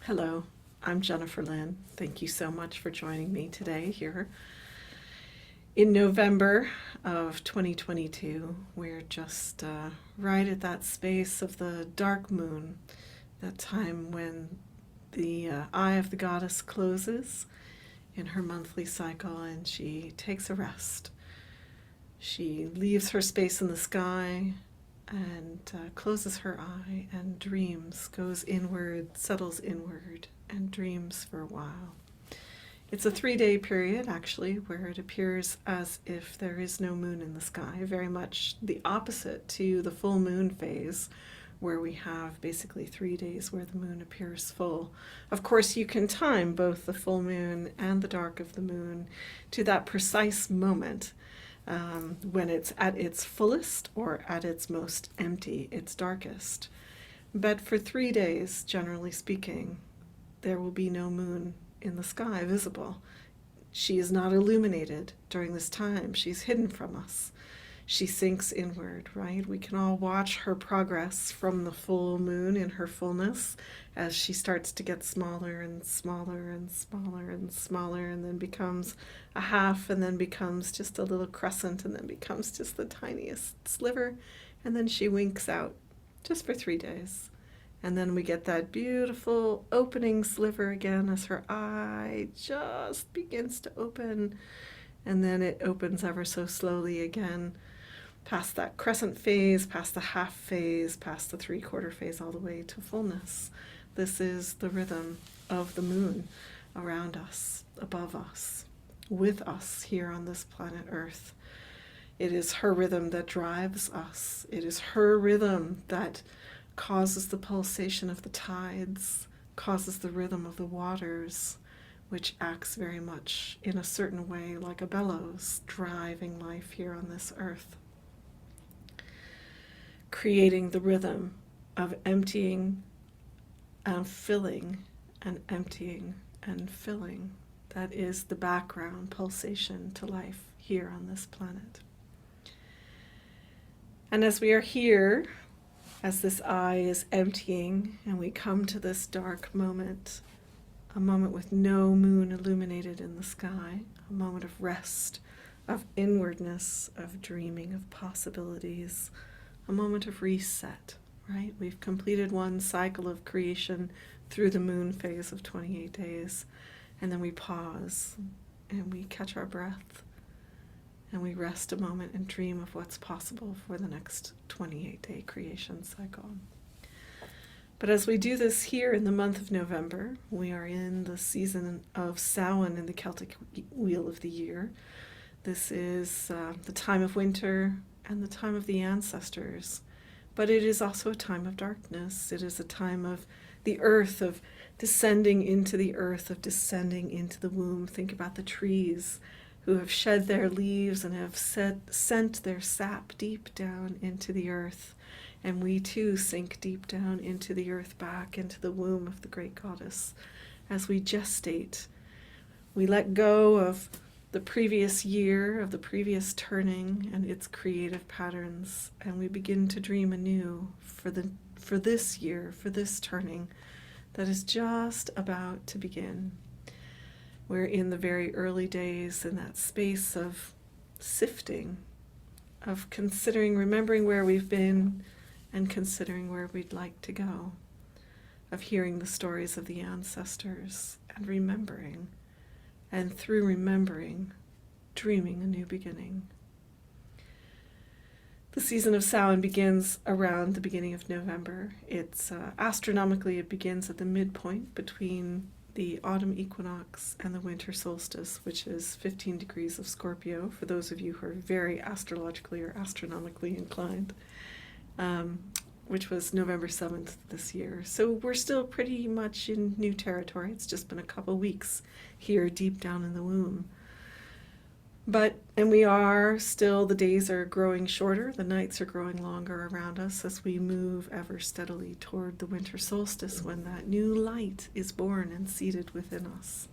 Hello, I'm Jennifer Lynn. Thank you so much for joining me today here. In November of 2022, we're just right at that space of the dark moon, that time when the eye of the goddess closes in her monthly cycle and she takes a rest. She leaves her space in the sky and closes her eye and dreams, goes inward, settles inward, and dreams for a while. It's a 3-day period, actually, where it appears as if there is no moon in the sky, very much the opposite to the full moon phase, where we have basically 3 days where the moon appears full. Of course, you can time both the full moon and the dark of the moon to that precise moment when it's at its fullest or at its most empty, its darkest. But for 3 days, generally speaking, there will be no moon in the sky visible. She is not illuminated during this time. She's hidden from us. She sinks inward, right? We can all watch her progress from the full moon in her fullness as she starts to get smaller and smaller and smaller and smaller, and then becomes a half, and then becomes just a little crescent, and then becomes just the tiniest sliver, and then she winks out just for 3 days. And then we get that beautiful opening sliver again as her eye just begins to open, and then it opens ever so slowly again, past that crescent phase, past the half phase, past the 3/4 phase, all the way to fullness. This is the rhythm of the moon around us, above us, with us here on this planet Earth. It is her rhythm that drives us. It is her rhythm that causes the pulsation of the tides, causes the rhythm of the waters, which acts very much in a certain way like a bellows, driving life here on this earth. Creating the rhythm of emptying and filling and emptying and filling. That is the background pulsation to life here on this planet. And as we are here, as this eye is emptying and we come to this dark moment, a moment with no moon illuminated in the sky, a moment of rest, of inwardness, of dreaming, of possibilities, a moment of reset, right? We've completed one cycle of creation through the moon phase of 28 days, and then we pause and we catch our breath and we rest a moment and dream of what's possible for the next 28-day creation cycle. But as we do this here in the month of November, we are in the season of Samhain in the Celtic wheel of the year. This is the time of winter and the time of the ancestors, but it is also a time of darkness. It is a time of the earth, of descending into the earth, of descending into the womb. Think about the trees who have shed their leaves and have sent their sap deep down into the earth. And we too sink deep down into the earth, back into the womb of the great goddess. As we gestate, we let go of the previous year, of the previous turning and its creative patterns, and we begin to dream anew for this year, for this turning that is just about to begin. We're in the very early days in that space of sifting, of considering, remembering where we've been and considering where we'd like to go, of hearing the stories of the ancestors and remembering, and through remembering, dreaming a new beginning. The season of Samhain begins around the beginning of November. It's astronomically, it begins at the midpoint between the autumn equinox and the winter solstice, which is 15 degrees of Scorpio, for those of you who are very astrologically or astronomically inclined, which was November 7th this year. So we're still pretty much in new territory. It's just been a couple weeks here deep down in the womb. And we are still, the days are growing shorter, the nights are growing longer around us as we move ever steadily toward the winter solstice, when that new light is born and seated within us.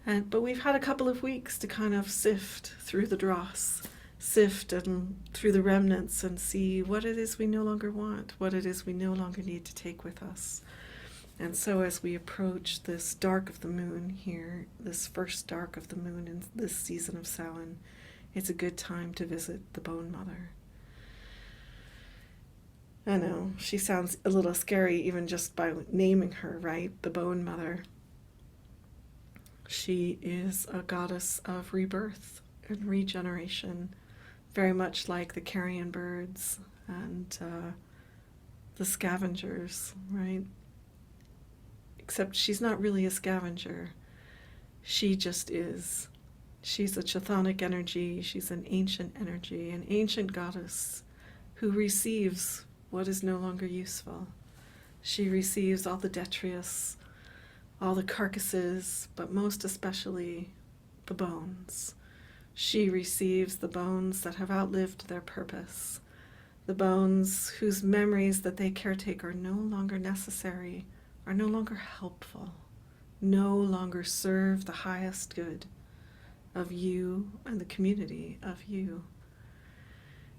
But we've had a couple of weeks to kind of sift through the dross, sift and through the remnants and see what it is we no longer want, what it is we no longer need to take with us. And so as we approach this dark of the moon here, this first dark of the moon in this season of Samhain, it's a good time to visit the Bone Mother. I know, she sounds a little scary even just by naming her, right? The Bone Mother. She is a goddess of rebirth and regeneration, very much like the carrion birds and the scavengers, right? Except she's not really a scavenger. She just is. She's a chthonic energy. She's an ancient energy, an ancient goddess who receives what is no longer useful. She receives all the detritus, all the carcasses, but most especially the bones. She receives the bones that have outlived their purpose, the bones whose memories that they caretake are no longer necessary, are no longer helpful, no longer serve the highest good of you and the community of you.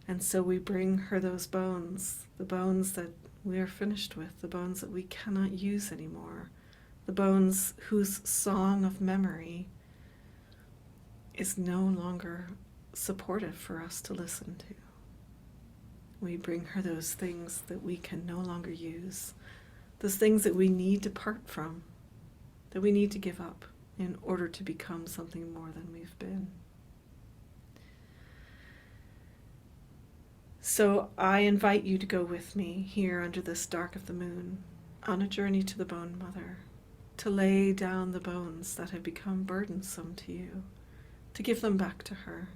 And so we bring her those bones, the bones that we are finished with, the bones that we cannot use anymore, the bones whose song of memory is no longer supportive for us to listen to. We bring her those things that we can no longer use, those things that we need to part from, that we need to give up in order to become something more than we've been. So I invite you to go with me here under this dark of the moon on a journey to the Bone Mother, to lay down the bones that have become burdensome to you, to give them back to her.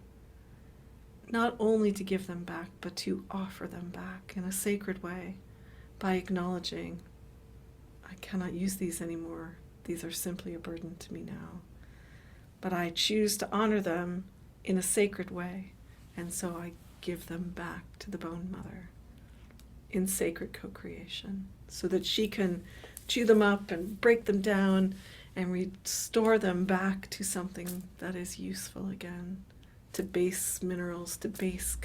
Not only to give them back, but to offer them back in a sacred way by acknowledging, I cannot use these anymore. These are simply a burden to me now. But I choose to honor them in a sacred way, and so I give them back to the Bone Mother in sacred co-creation so that she can chew them up and break them down and restore them back to something that is useful again, to base minerals, to base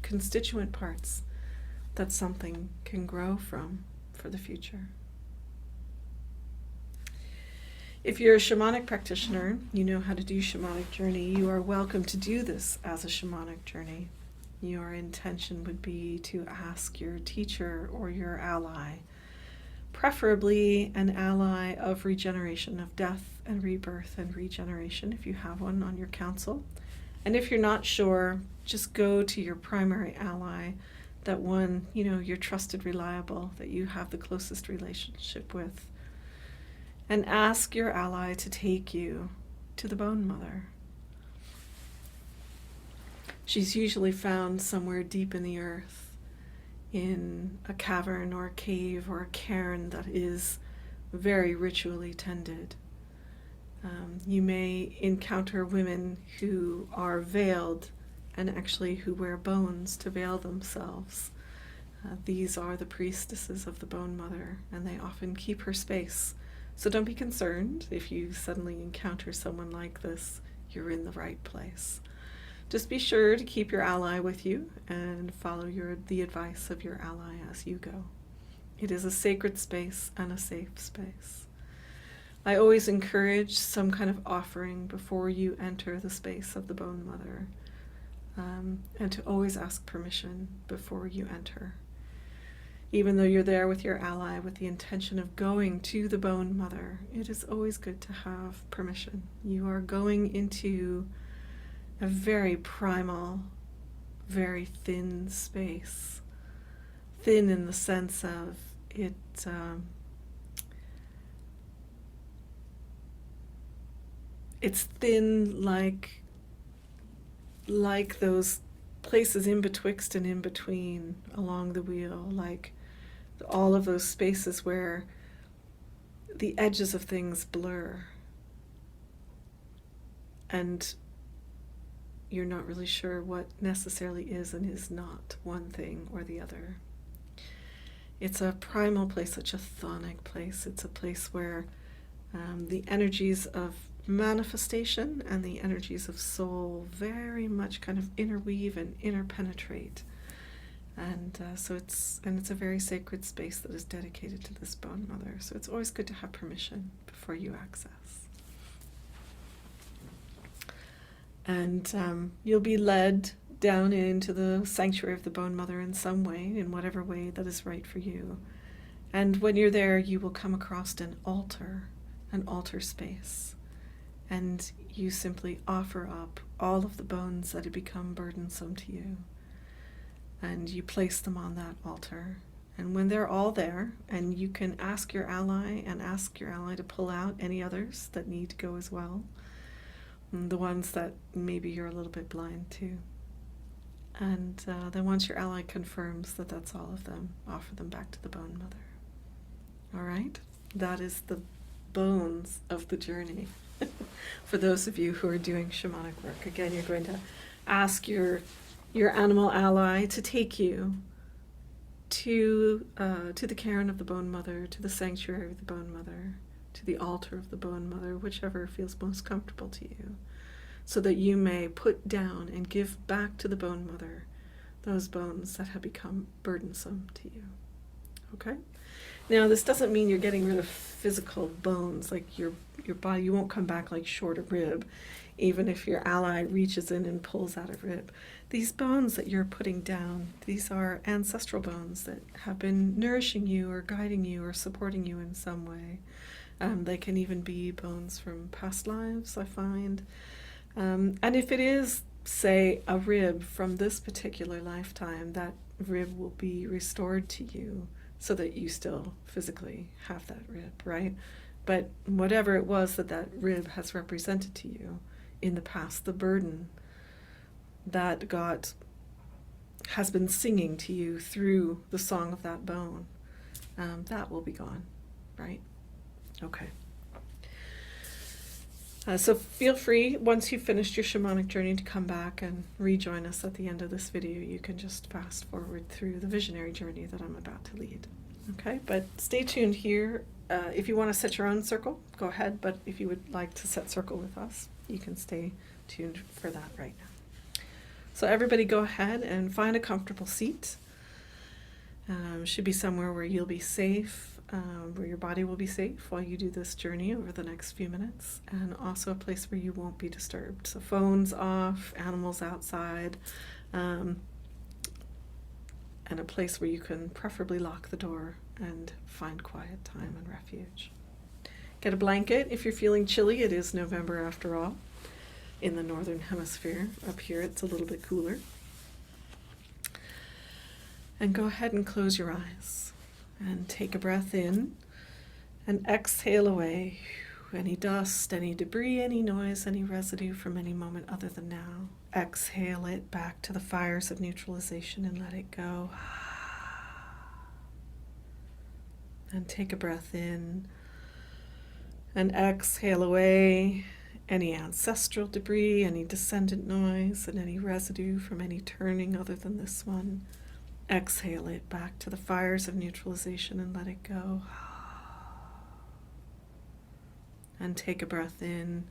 constituent parts that something can grow from for the future. If you're a shamanic practitioner, you know how to do shamanic journey, you are welcome to do this as a shamanic journey. Your intention would be to ask your teacher or your ally, preferably an ally of regeneration, of death and rebirth and regeneration, if you have one on your council. And if you're not sure, just go to your primary ally, that one, you're trusted, reliable, that you have the closest relationship with, and ask your ally to take you to the Bone Mother. She's usually found somewhere deep in the earth, in a cavern or a cave or a cairn that is very ritually tended. You may encounter women who are veiled and actually who wear bones to veil themselves. These are the priestesses of the Bone Mother, and they often keep her space. So don't be concerned if you suddenly encounter someone like this. You're in the right place. Just be sure to keep your ally with you and follow the advice of your ally as you go. It is a sacred space and a safe space. I always encourage some kind of offering before you enter the space of the Bone Mother, and to always ask permission before you enter. Even though you're there with your ally with the intention of going to the Bone Mother, it is always good to have permission. You are going into a very primal, very thin space. Thin in the sense of it, it's thin like those places in betwixt and in between along the wheel, like all of those spaces where the edges of things blur and you're not really sure what necessarily is and is not one thing or the other. It's a primal place, such a chthonic place. It's a place where the energies of manifestation and the energies of soul very much kind of interweave and interpenetrate. And it's a very sacred space that is dedicated to this bone mother. So it's always good to have permission before you access. And you'll be led down into the sanctuary of the bone mother in some way, in whatever way that is right for you. And when you're there, you will come across an altar space. And you simply offer up all of the bones that have become burdensome to you. And you place them on that altar. And when they're all there, and you can ask your ally to pull out any others that need to go as well, the ones that maybe you're a little bit blind to. And then once your ally confirms that that's all of them, offer them back to the bone mother. All right? That is the bones of the journey. For those of you who are doing shamanic work, again, you're going to ask your animal ally to take you to the cairn of the bone mother, to the sanctuary of the bone mother, to the altar of the bone mother, whichever feels most comfortable to you, so that you may put down and give back to the bone mother those bones that have become burdensome to you. Okay? Now, this doesn't mean you're getting rid of physical bones, like your body. You won't come back like short a rib, even if your ally reaches in and pulls out a rib. These bones that you're putting down, these are ancestral bones that have been nourishing you or guiding you or supporting you in some way. They can even be bones from past lives, I find. And if it is, say, a rib from this particular lifetime, that rib will be restored to you so that you still physically have that rib, right? But whatever it was that rib has represented to you in the past, the burden that God has been singing to you through the song of that bone, that will be gone, right? Okay. So feel free, once you've finished your shamanic journey, to come back and rejoin us at the end of this video. You can just fast forward through the visionary journey that I'm about to lead. Okay, but stay tuned here. If you want to set your own circle, go ahead. But if you would like to set circle with us, you can stay tuned for that right now. So everybody go ahead and find a comfortable seat. Should be somewhere where you'll be safe, where your body will be safe while you do this journey over the next few minutes, and also a place where you won't be disturbed. So phones off, animals outside, and a place where you can preferably lock the door and find quiet time and refuge. Get a blanket if you're feeling chilly. It is November after all in the northern hemisphere. Up here it's a little bit cooler. And go ahead and close your eyes and take a breath in and exhale away any dust, any debris, any noise, any residue from any moment other than now. Exhale it back to the fires of neutralization and let it go. And take a breath in and exhale away any ancestral debris, any descendant noise, and any residue from any turning other than this one. Exhale it back to the fires of neutralization and let it go. And take a breath in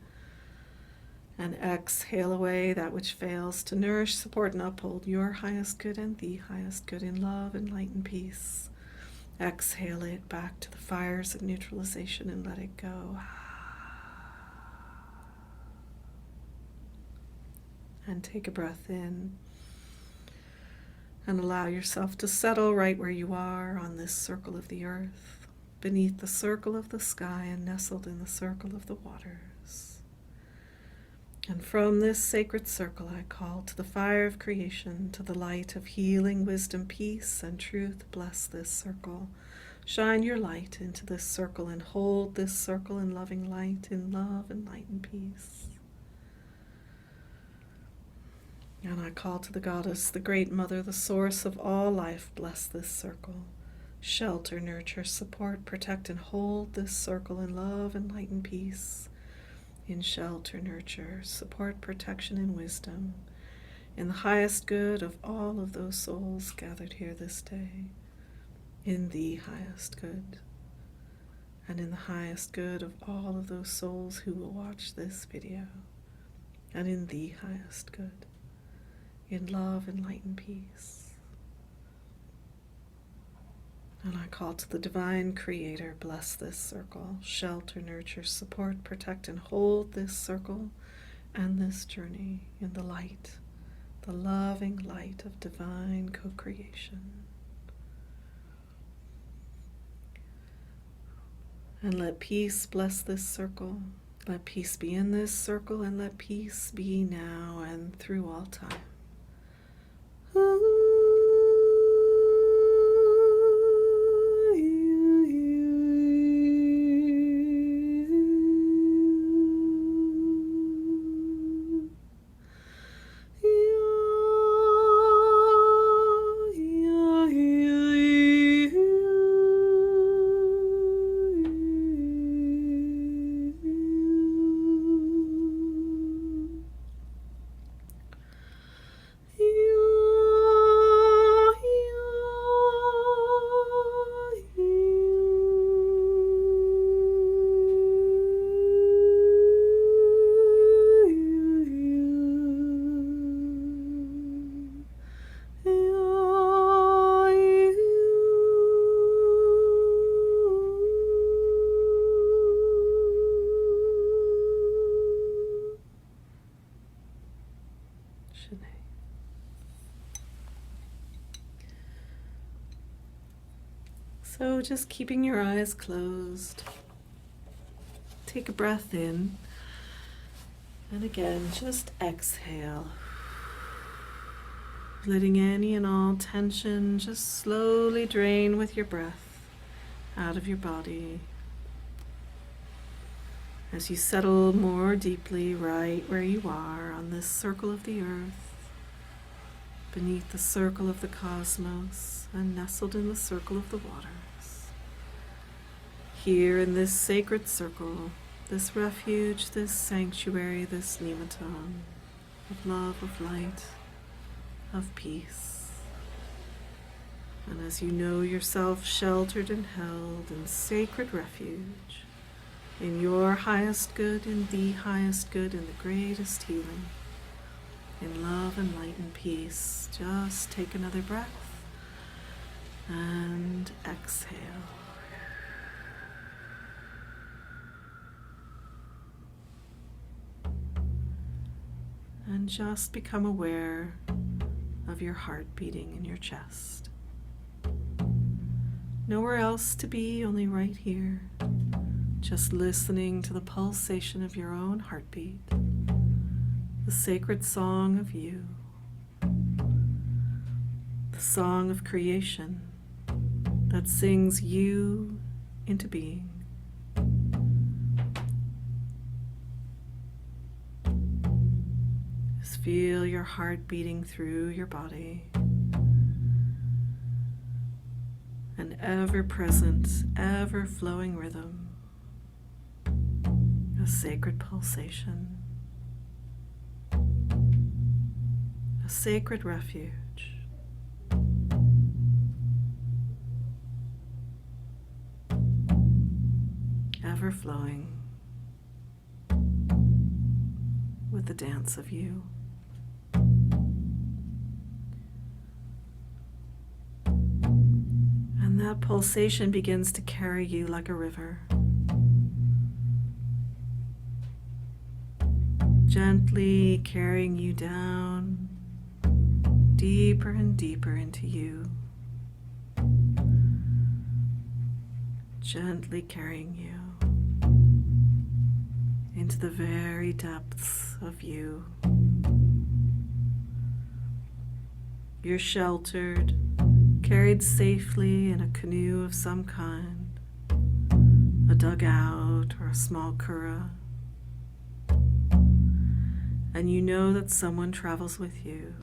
and exhale away that which fails to nourish, support, and uphold your highest good and the highest good in love and light and peace. Exhale it back to the fires of neutralization and let it go. And take a breath in and allow yourself to settle right where you are on this circle of the earth, beneath the circle of the sky and nestled in the circle of the waters. And from this sacred circle I call to the fire of creation, to the light of healing, wisdom, peace, and truth. Bless this circle. Shine your light into this circle and hold this circle in loving light, in love and light and peace. And I call to the goddess, the great mother, the source of all life. Bless this circle. Shelter, nurture, support, protect, and hold this circle in love and light and peace. In shelter, nurture, support, protection, and wisdom. In the highest good of all of those souls gathered here this day. In the highest good. And in the highest good of all of those souls who will watch this video. And in the highest good. In love and light and peace. And I call to the divine creator, bless this circle, shelter, nurture, support, protect, and hold this circle and this journey in the light, the loving light of divine co-creation. And let peace bless this circle. Let peace be in this circle, and let peace be now and through all time. So just keeping your eyes closed, take a breath in, and again, just exhale, letting any and all tension just slowly drain with your breath out of your body as you settle more deeply right where you are on this circle of the earth, beneath the circle of the cosmos, and nestled in the circle of the waters. Here in this sacred circle, this refuge, this sanctuary, this nematon of love, of light, of peace. And as you know yourself sheltered and held in sacred refuge, in your highest good, in the highest good, in the greatest healing, in love and light and peace, just take another breath and exhale. And just become aware of your heart beating in your chest. Nowhere else to be, only right here. Just listening to the pulsation of your own heartbeat, the sacred song of you, the song of creation that sings you into being. Just feel your heart beating through your body, an ever-present, ever-flowing rhythm, a sacred pulsation, a sacred refuge. Ever-flowing with the dance of you. And that pulsation begins to carry you like a river, gently carrying you down, deeper and deeper into you, gently carrying you into the very depths of you. You're sheltered, carried safely in a canoe of some kind, a dugout or a small curragh. And you know that someone travels with you,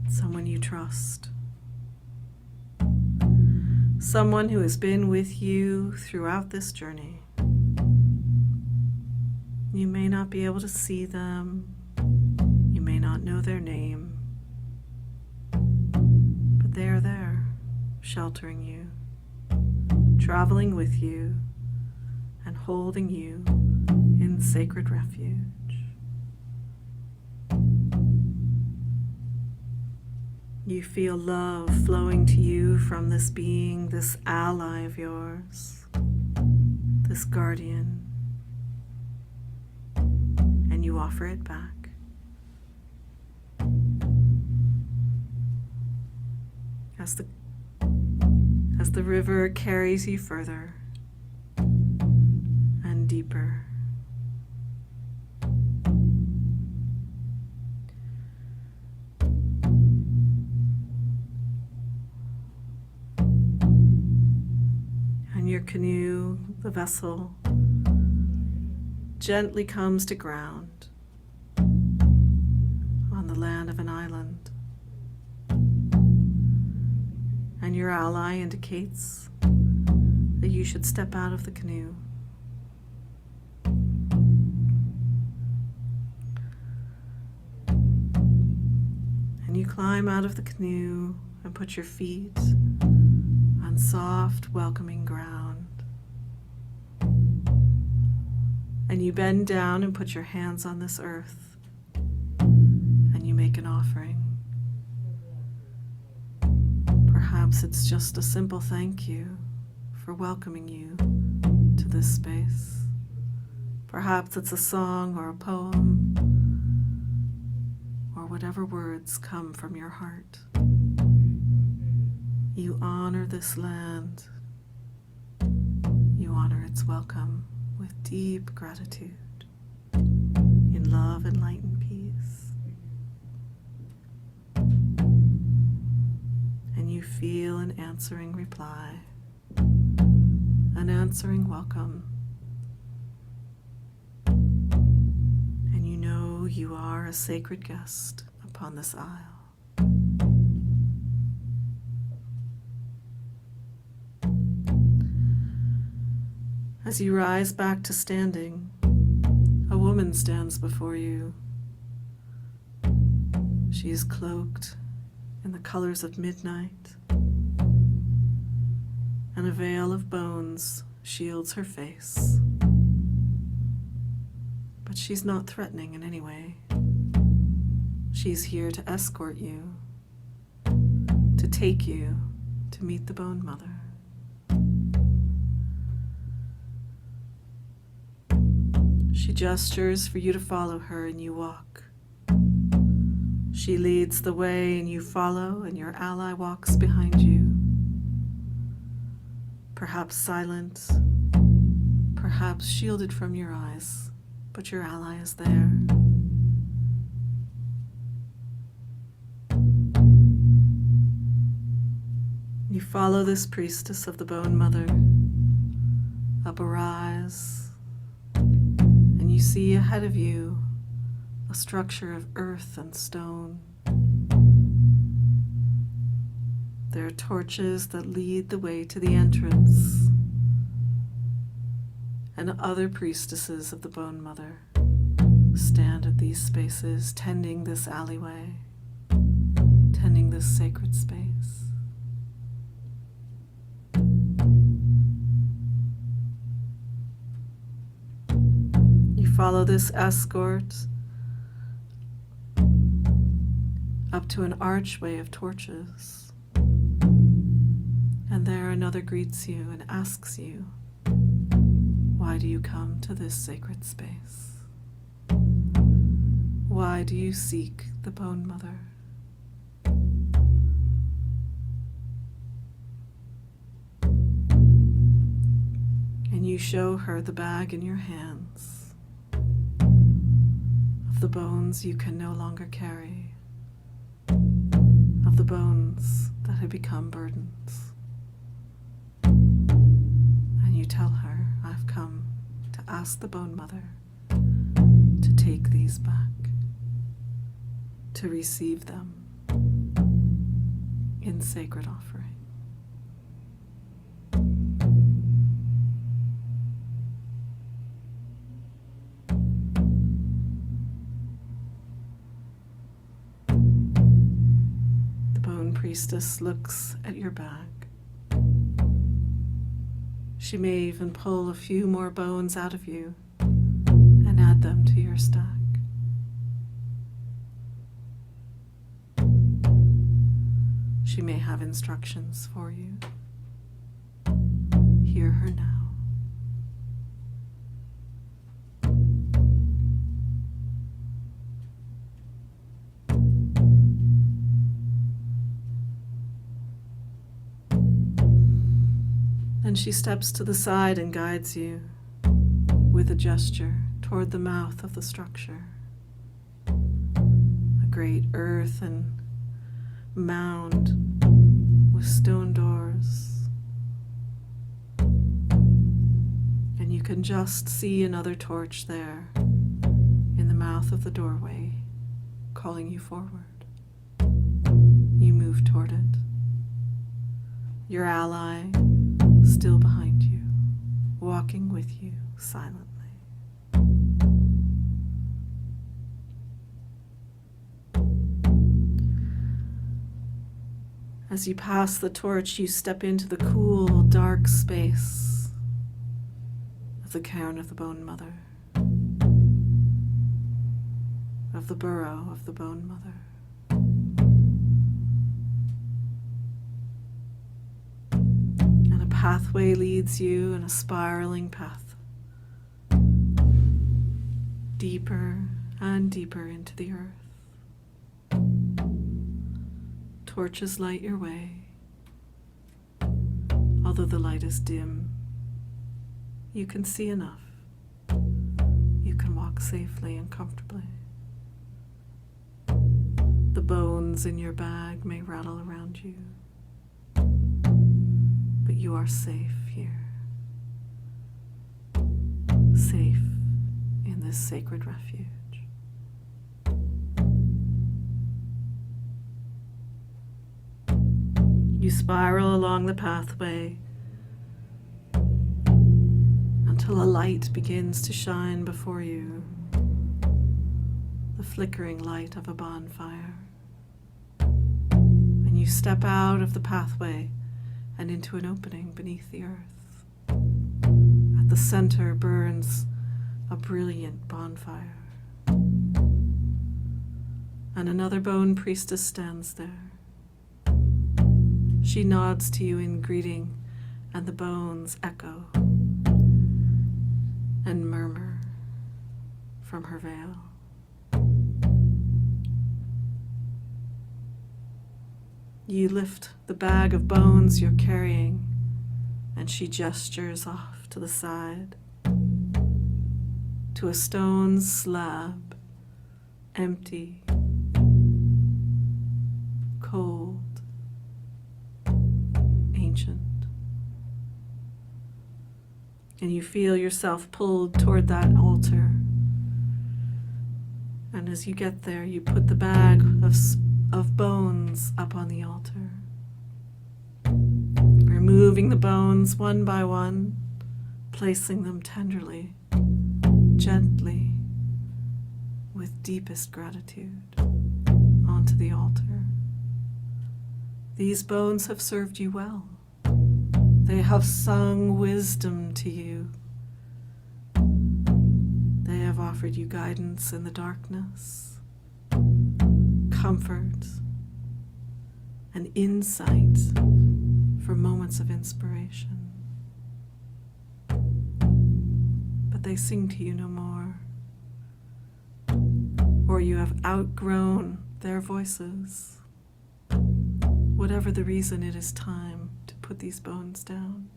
someone you trust, someone who has been with you throughout this journey. You may not be able to see them, you may not know their name, but they are there, sheltering you, traveling with you, and holding you in sacred refuge. You feel love flowing to you from this being, this ally of yours, this guardian, and you offer it back. As the river carries you further and deeper. And your canoe, the vessel, gently comes to ground on the land of an island. And your ally indicates that you should step out of the canoe. And you climb out of the canoe and put your feet on soft, welcoming ground. And you bend down and put your hands on this earth, and you make an offering. Perhaps it's just a simple thank you for welcoming you to this space. Perhaps it's a song or a poem, or whatever words come from your heart. You honor this land. You honor its welcome with deep gratitude, in love and light and peace. You feel an answering reply, an answering welcome, and you know you are a sacred guest upon this isle. As you rise back to standing, a woman stands before you. She is cloaked in the colors of midnight, and a veil of bones shields her face. But she's not threatening in any way. She's here to escort you, to take you to meet the Bone Mother. She gestures for you to follow her, and you walk. She leads the way and you follow, and your ally walks behind you. Perhaps silent, perhaps shielded from your eyes, but your ally is there. You follow this priestess of the Bone Mother up a rise, and you see ahead of you a structure of earth and stone. There are torches that lead the way to the entrance, and other priestesses of the Bone Mother stand at these spaces, tending this alleyway, tending this sacred space. You follow this escort up to an archway of torches, and there another greets you and asks you, why do you come to this sacred space? Why do you seek the Bone Mother? And you show her the bag in your hands of the bones you can no longer carry, of the bones that have become burdens. And you tell her, I've come to ask the Bone Mother to take these back, to receive them in sacred offering. Priestess looks at your bag. She may even pull a few more bones out of you and add them to your stack. She may have instructions for you. Hear her now. And she steps to the side and guides you with a gesture toward the mouth of the structure. A great earthen mound with stone doors. And you can just see another torch there in the mouth of the doorway, calling you forward. You move toward it. Your ally still behind you, walking with you silently. As you pass the torch, you step into the cool, dark space of the cairn of the Bone Mother, of the burrow of the Bone Mother. Pathway leads you in a spiraling path, deeper and deeper into the earth. Torches light your way. Although the light is dim, you can see enough. You can walk safely and comfortably. The bones in your bag may rattle around you, but you are safe here, safe in this sacred refuge. You spiral along the pathway until a light begins to shine before you, the flickering light of a bonfire. And you step out of the pathway and into an opening beneath the earth. At the center burns a brilliant bonfire. And another bone priestess stands there. She nods to you in greeting, and the bones echo and murmur from her veil. You lift the bag of bones you're carrying, and she gestures off to the side to a stone slab, empty, cold, ancient. And you feel yourself pulled toward that altar. And as you get there, you put the bag of bones up on the altar, removing the bones one by one, placing them tenderly, gently, with deepest gratitude onto the altar. These bones have served you well. They have sung wisdom to you. They have offered you guidance in the darkness, comfort, and insight for moments of inspiration. But they sing to you no more, or you have outgrown their voices. Whatever the reason, it is time to put these bones down,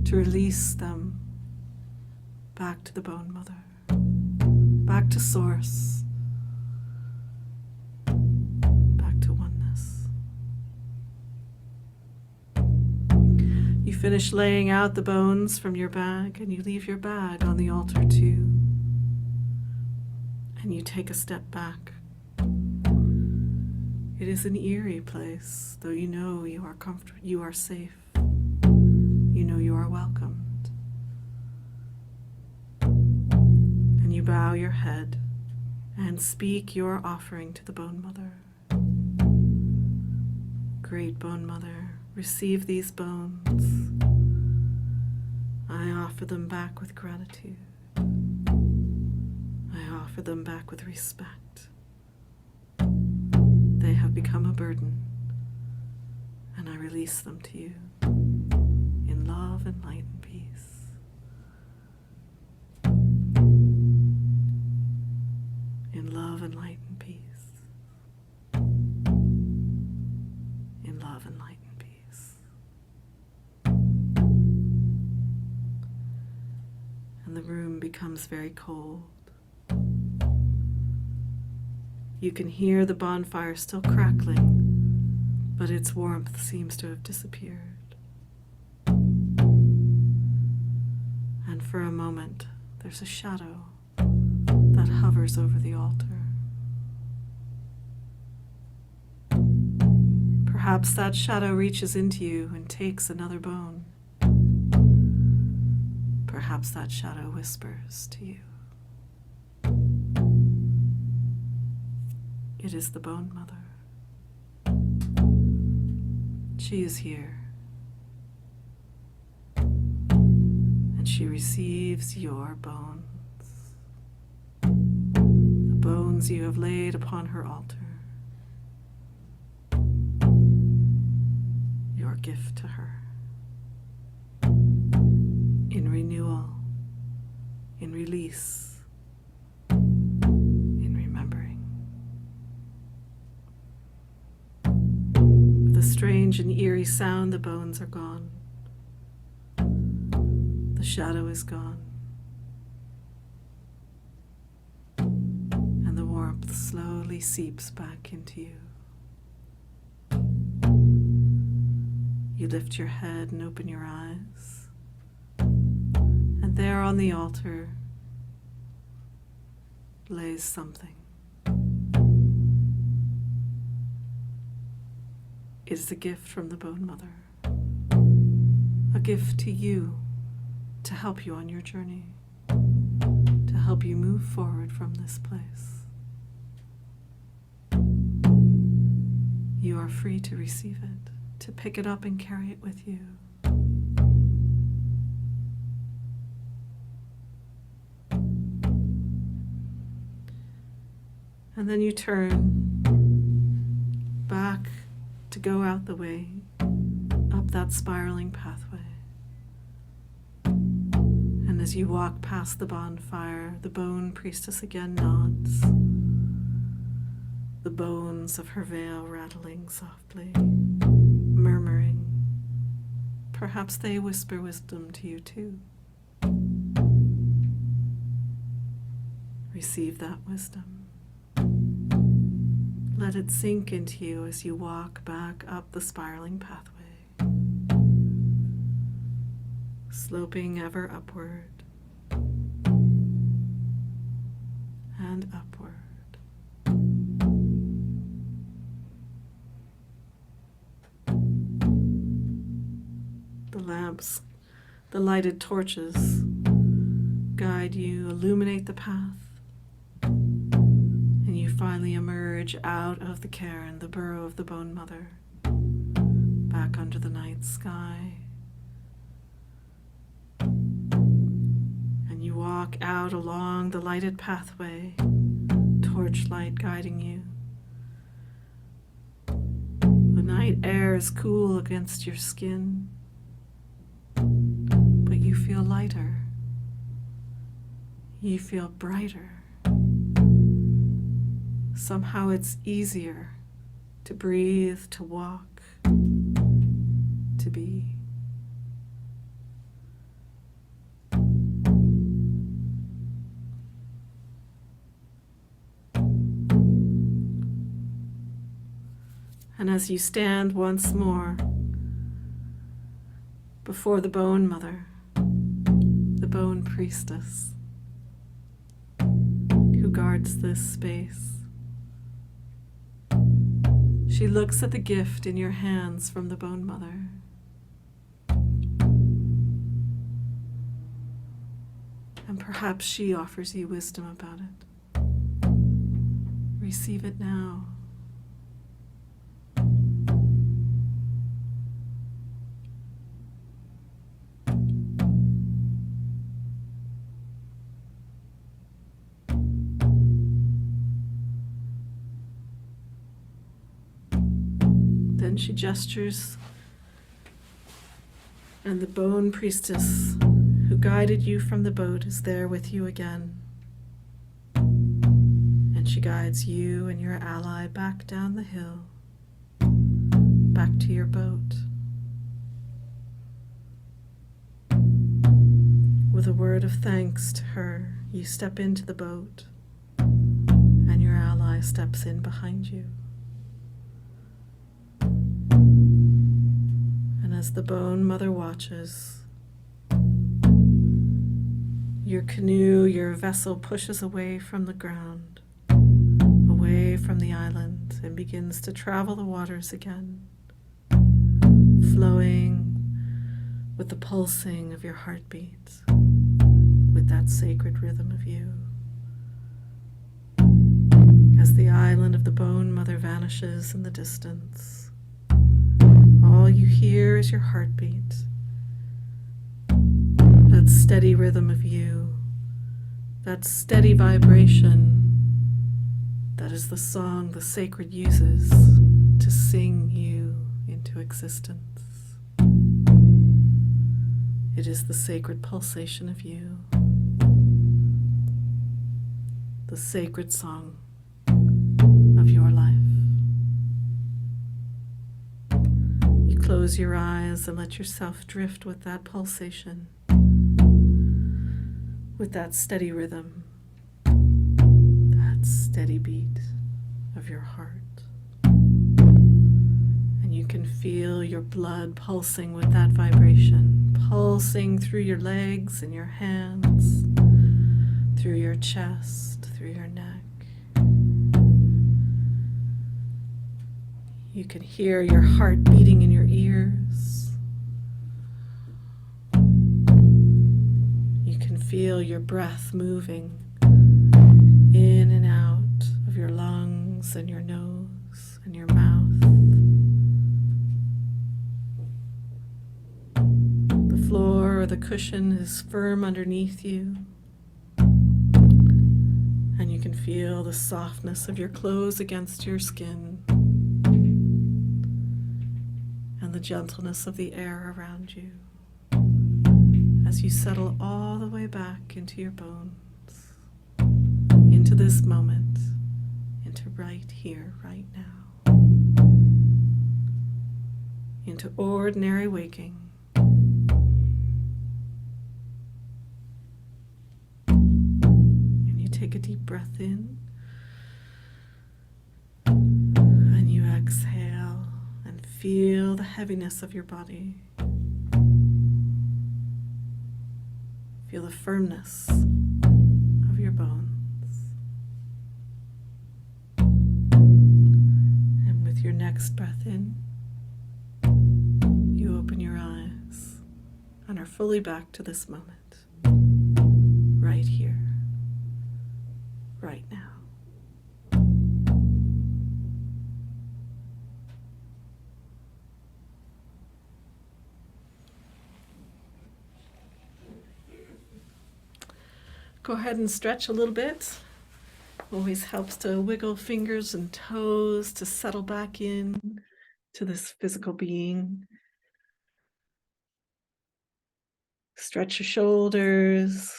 to release them back to the Bone Mother, back to Source, back to oneness. You finish laying out the bones from your bag, and you leave your bag on the altar too. And you take a step back. It is an eerie place, though you know you are comfortable, you are safe. You know you are welcomed. And you bow your head and speak your offering to the Bone Mother. Great Bone Mother, receive these bones. I offer them back with gratitude. I offer them back with respect. They have become a burden, release them to you in love and light and peace. In love and light and peace. In love and light and peace. And the room becomes very cold. You can hear the bonfire still crackling, but its warmth seems to have disappeared. And for a moment, there's a shadow that hovers over the altar. Perhaps that shadow reaches into you and takes another bone. Perhaps that shadow whispers to you. It is the Bone Mother. She is here, and she receives your bones, the bones you have laid upon her altar, your gift to her, in renewal, in release, in remembering. With a strange and eerie sound, the bones are gone. The shadow is gone. And the warmth slowly seeps back into you. You lift your head and open your eyes. And there on the altar lays something. It is a gift from the Bone Mother. A gift to you to help you on your journey, to help you move forward from this place. You are free to receive it, to pick it up and carry it with you. And then you turn back to go out the way, up that spiraling pathway. And as you walk past the bonfire, the bone priestess again nods, the bones of her veil rattling softly, murmuring. Perhaps they whisper wisdom to you too. Receive that wisdom. Let it sink into you as you walk back up the spiraling pathway, sloping ever upward and upward. The lamps, the lighted torches guide you, illuminate the path. You finally emerge out of the cairn, the burrow of the Bone Mother, back under the night sky. And you walk out along the lighted pathway, torchlight guiding you. The night air is cool against your skin, but you feel lighter. You feel brighter. Somehow it's easier to breathe, to walk, to be. And as you stand once more before the Bone Mother, the Bone Priestess, who guards this space, she looks at the gift in your hands from the Bone Mother. And perhaps she offers you wisdom about it. Receive it now. Then she gestures And the bone priestess who guided you from the boat is there with you again. And she guides you and your ally back down the hill, back to your boat. With a word of thanks to her, you step into the boat, and your ally steps in behind you. And as the bone mother watches, your canoe, your vessel pushes away from the ground, away from the island, and begins to travel the waters again, flowing with the pulsing of your heartbeat, with that sacred rhythm of you. As the island of the bone mother vanishes in the distance, all you hear is your heartbeat, that steady rhythm of you, that steady vibration that is the song the sacred uses to sing you into existence. It is the sacred pulsation of you, the sacred song of your life. You close your eyes and let yourself drift with that pulsation, with that steady rhythm, that steady beat of your heart. And you can feel your blood pulsing with that vibration, pulsing through your legs and your hands, through your chest, through your neck. You can hear your heart beating in your ears. You can feel your breath moving in and out of your lungs and your nose and your mouth. The floor or the cushion is firm underneath you, and you can feel the softness of your clothes against your skin and the gentleness of the air around you as you settle all the way back into your bones, into this moment, into right here, right now, into ordinary waking. And you take a deep breath in, and you exhale and feel the heaviness of your body. Feel the firmness of your bones. And with your next breath in, you open your eyes and are fully back to this moment, right here, right now. Go ahead and stretch a little bit. Always helps to wiggle fingers and toes to settle back in to this physical being. Stretch your shoulders,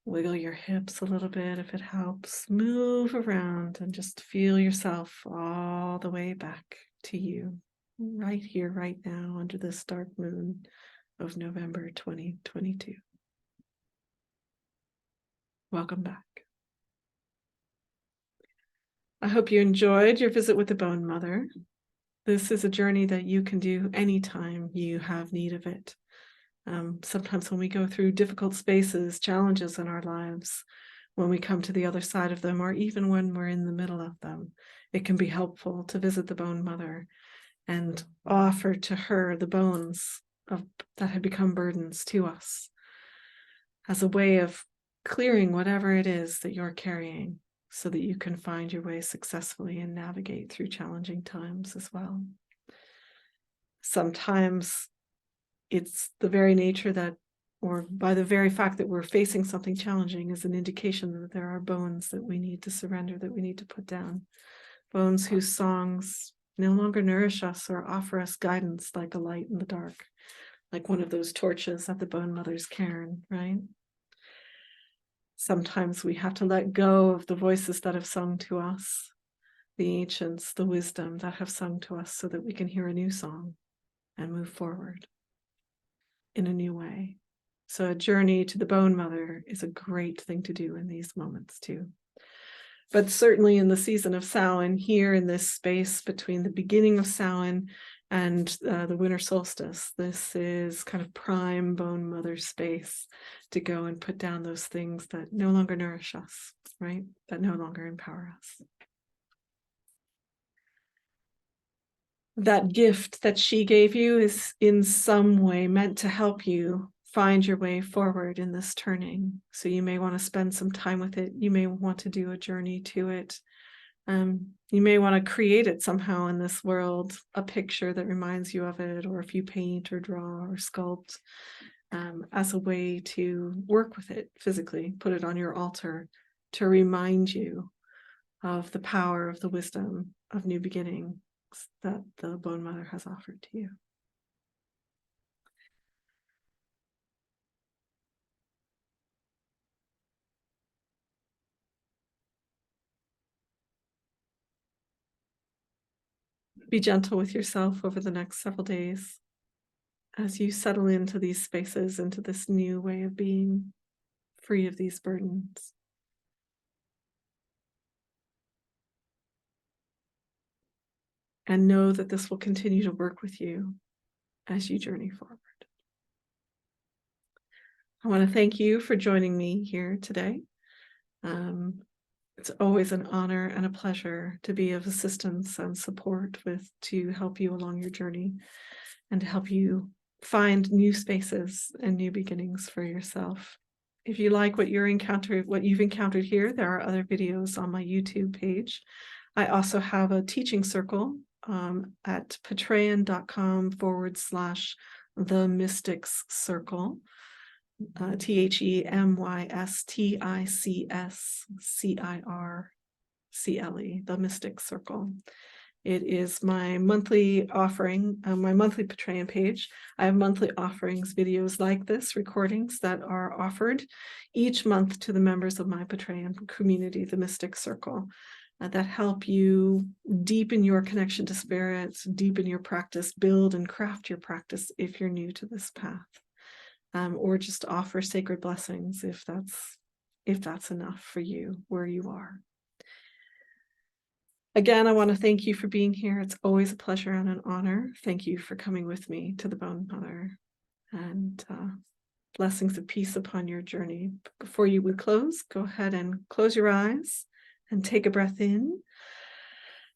wiggle your hips a little bit if it helps. Move around and just feel yourself all the way back to you, right here, right now, under this dark moon of November 2022. Welcome back. I hope you enjoyed your visit with the Bone Mother. This is a journey that you can do anytime you have need of it. Sometimes when we go through difficult spaces, challenges in our lives, when we come to the other side of them, or even when we're in the middle of them, it can be helpful to visit the Bone Mother and offer to her the bones that have become burdens to us as a way of clearing whatever it is that you're carrying, so that you can find your way successfully and navigate through challenging times as well. Sometimes it's the very nature that, or by the very fact that we're facing something challenging, is an indication that there are bones that we need to surrender, that we need to put down. Bones whose songs no longer nourish us or offer us guidance like a light in the dark. like one of those torches at the Bone Mother's cairn, right? Sometimes we have to let go of the voices that have sung to us, the ancients, the wisdom that have sung to us, so that we can hear a new song and move forward in a new way. So a journey to the Bone Mother is a great thing to do in these moments too. But certainly in the season of Samhain, here in this space between the beginning of Samhain and the winter solstice, this is kind of prime Bone Mother space to go and put down those things that no longer nourish us, right? That no longer empower us. That gift that she gave you is in some way meant to help you find your way forward in this turning. So you may want to spend some time with it. You may want to do a journey to it. You may want to create it somehow in this world, a picture that reminds you of it, or if you paint or draw or sculpt, as a way to work with it physically, put it on your altar to remind you of the power of the wisdom of new beginning that the Bone Mother has offered to you. Be gentle with yourself over the next several days as you settle into these spaces, into this new way of being, free of these burdens. And know that this will continue to work with you as you journey forward. I want to thank you for joining me here today. It's always an honor and a pleasure to be of assistance and support to help you along your journey and to help you find new spaces and new beginnings for yourself. If you like what you've encountered here, there are other videos on my YouTube page. I also have a teaching circle at patreon.com/The Mystics Circle. TheMysticsCircle, The Mystic Circle. It is my monthly offering, my monthly Patreon page. I have monthly offerings, videos like this, recordings that are offered each month to the members of my Patreon community, the Mystic Circle, that help you deepen your connection to spirit, deepen your practice, build and craft your practice if you're new to this path. Or just offer sacred blessings if that's enough for you where you are. Again, I want to thank you for being here. It's always a pleasure and an honor. Thank you for coming with me to the Bone Mother, and blessings of peace upon your journey. Before you would close, go ahead and close your eyes and take a breath in.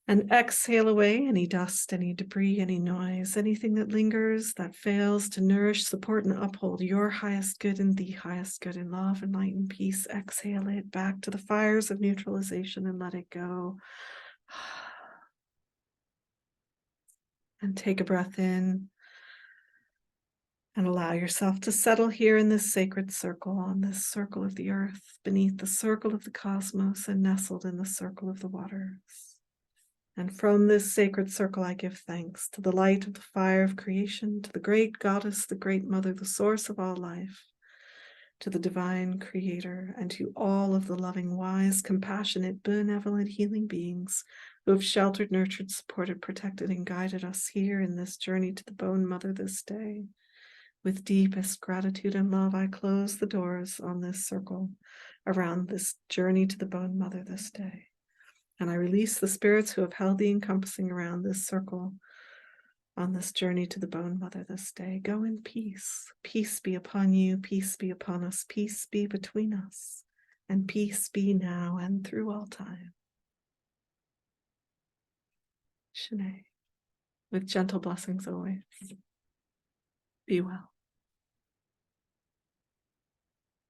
And exhale away any dust, any debris, any noise, anything that lingers, that fails to nourish, support, and uphold your highest good and the highest good in love and light and peace. Exhale it back to the fires of neutralization and let it go. And take a breath in and allow yourself to settle here in this sacred circle, on this circle of the earth, beneath the circle of the cosmos, and nestled in the circle of the waters. And from this sacred circle, I give thanks to the light of the fire of creation, to the great goddess, the great mother, the source of all life, to the divine creator, and to all of the loving, wise, compassionate, benevolent, healing beings who have sheltered, nurtured, supported, protected, and guided us here in this journey to the Bone Mother this day. With deepest gratitude and love, I close the doors on this circle around this journey to the Bone Mother this day. And I release the spirits who have held the encompassing around this circle on this journey to the Bone Mother this day. Go in peace. Peace be upon you. Peace be upon us. Peace be between us. And peace be now and through all time. Shanae, with gentle blessings always. Be well.